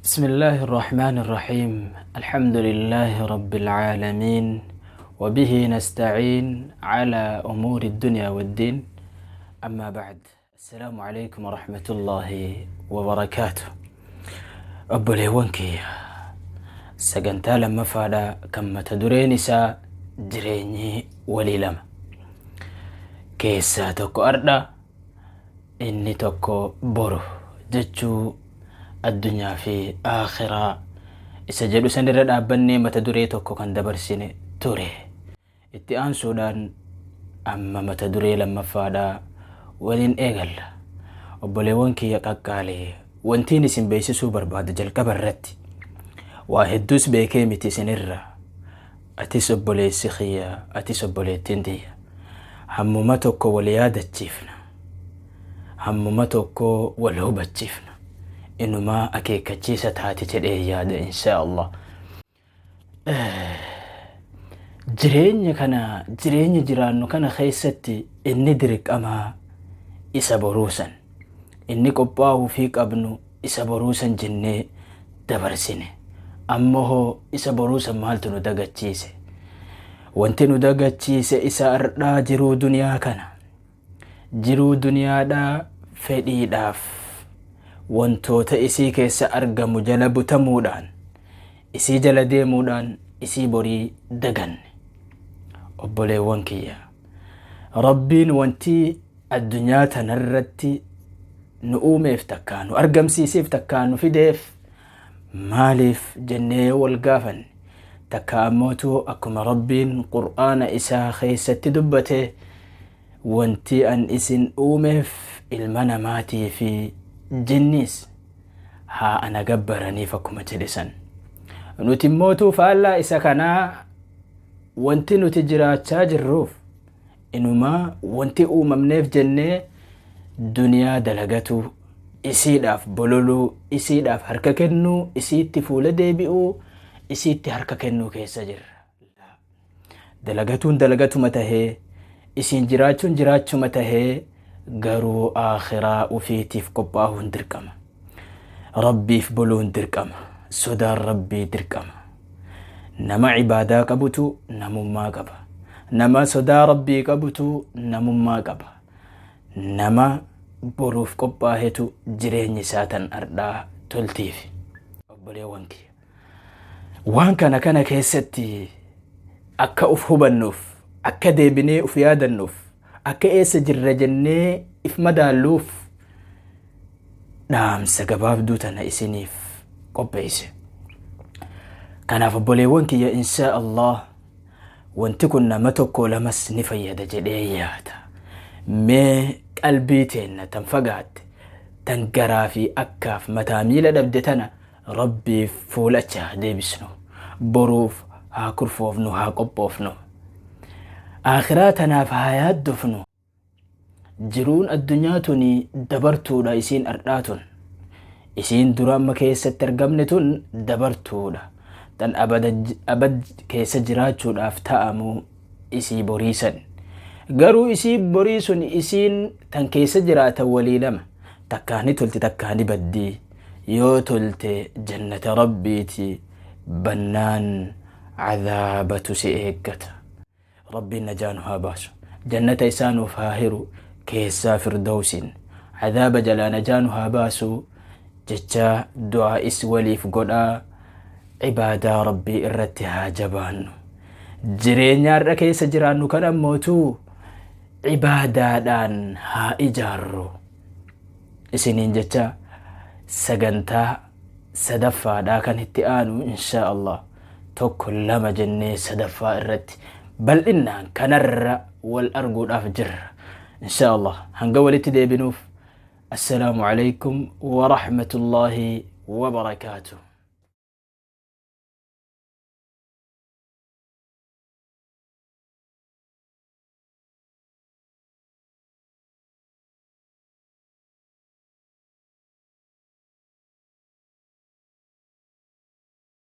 بسم الله الرحمن الرحيم. الحمد لله رب العالمين، وبه نستعين على أمور الدنيا والدين. أما بعد، السلام عليكم ورحمة الله وبركاته. أبوليونكي سجنتا لما فادا كما تدرينسا جريني وليلما كيسا توكو أردا إني توكو بورو جتشو الدنيا في آخرة إسجلوا سنرد أبني متدري توكو كان دبرسيني توري اتئان سودان أما متدري لما فادا ولين إيغل أبوليونكي يقاقالي وانتيني سنبيسي سوبر بعد جل كبرتي واحدوس بيكي متي سنرة أتيس أبولي السخية أتيس أبولي التندية همومتوكو وليادة تشيفنا همومتوكو والهوبة تشيفنا إنه ما أكيد كتشيسة هاتي تليه إن شاء الله. جريني جرانو كان خيستي إني درك أما إسا بروسا إني قباه فيك أبنو إسا بروسا جنة دبرسيني أما هو إسا بروسا مالتو ندقى تشيسي وانتي ندقى تشيسي إسا أردا جرو دنيا كان جرو دنيا دا فدي داف wantoota isii keessa argamu jala butamuudhaan isii jala deemuudhaan isii borii daganne. Obboleewwan kiyya, rabbiin wanti addunyaa tanarratti nu uumeef takkaa nu argamsiiseef takkaa nu fideef maaliif jennee wal gaafanne takkaa ammootu akkuma rabbiin qur'aana isaa keessatti dubbate wanti an isin uumeef ilma namaatii fi jinnis haa ana gabbaraniif akkuma jedhisan nuti immootuu faallaa isa kanaa wanti nuti jiraachaa jirruuf inumaa wanti uumamneef jennee duniyaa dalagatu isiidhaaf bololuu isiidhaaf harka kennuu isiitti fuula deebi'uu isiitti harka kennuu keessa jirra. Dalagatuun dalagatuma tahee isiin jiraachuun jiraachuma tahee garuu akhiraa ufiitiif qophaa'uun dirqama. Rabbiif buluun dirqama. Sodaan rabbii dirqama. Nama ibaadaa qabutu namummaa qaba. Nama sodaa rabbii qabutu namummaa qaba. Nama boruuf qophaahetu jireenyi isaa tan ardhaa toltiif. Obboleewwan kiyya, waan kana keessatti akka uf hubannuuf, akka deebinee uf yaadannuuf, akka eessa jirra jennee if madaalluuf dhaamsa gabaabduu tana isiniif qopheesse. Kanaaf obboleewwan kiyya, inshaa Allah wanti kun nama tokko lamas ni fayyada jedhee yaada. Mee qalbii teenna tan fagaatte tan garaa fi akkaaf mataa miila dhabde tana rabbiif fuulachaa deebisnu, boruuf haa kurfoofnu, haa qophoofnu, akhiraa tanaaf haa yaaddofnu. Jiruun addunyaa tuni dabartuudha. Isiin ardhaatun isiin dura amma keessatti argamne tun dabartuudha. Tan abad keessa jiraachuudhaaf ta'amu isii boriisan. Garuu isii boriisun isiin tan keessa jiraatan walii lama. Takkaani tolti takkaani baddii. Yoo tolte jannata rabbiiti, bannaan cadaabatu si eeggata. Rabbiin najaanu haa baasu. Jannata isaanuuf haa hiru keessa firdawsin. Cadaaba jalaa najaanu haa baasu jecha du'aa is waliif godhaa. Ibaadaa rabbii irratti haa jabaannu. Jireenyaarra keessa jiraannu kan ammootu ibaadaadhaan haa ijaarru. Isiniin jecha sagantaa sadaffaadhaa kan itti aanu inshaa Allah tokko lama jennee sadaffaa irratti bal'inaan kanarra wal arguudhaaf jirra. inshaa Allah hanga walitti deebinuuf assalaamu alaykum wa rahmatullahi wa barakaatuh.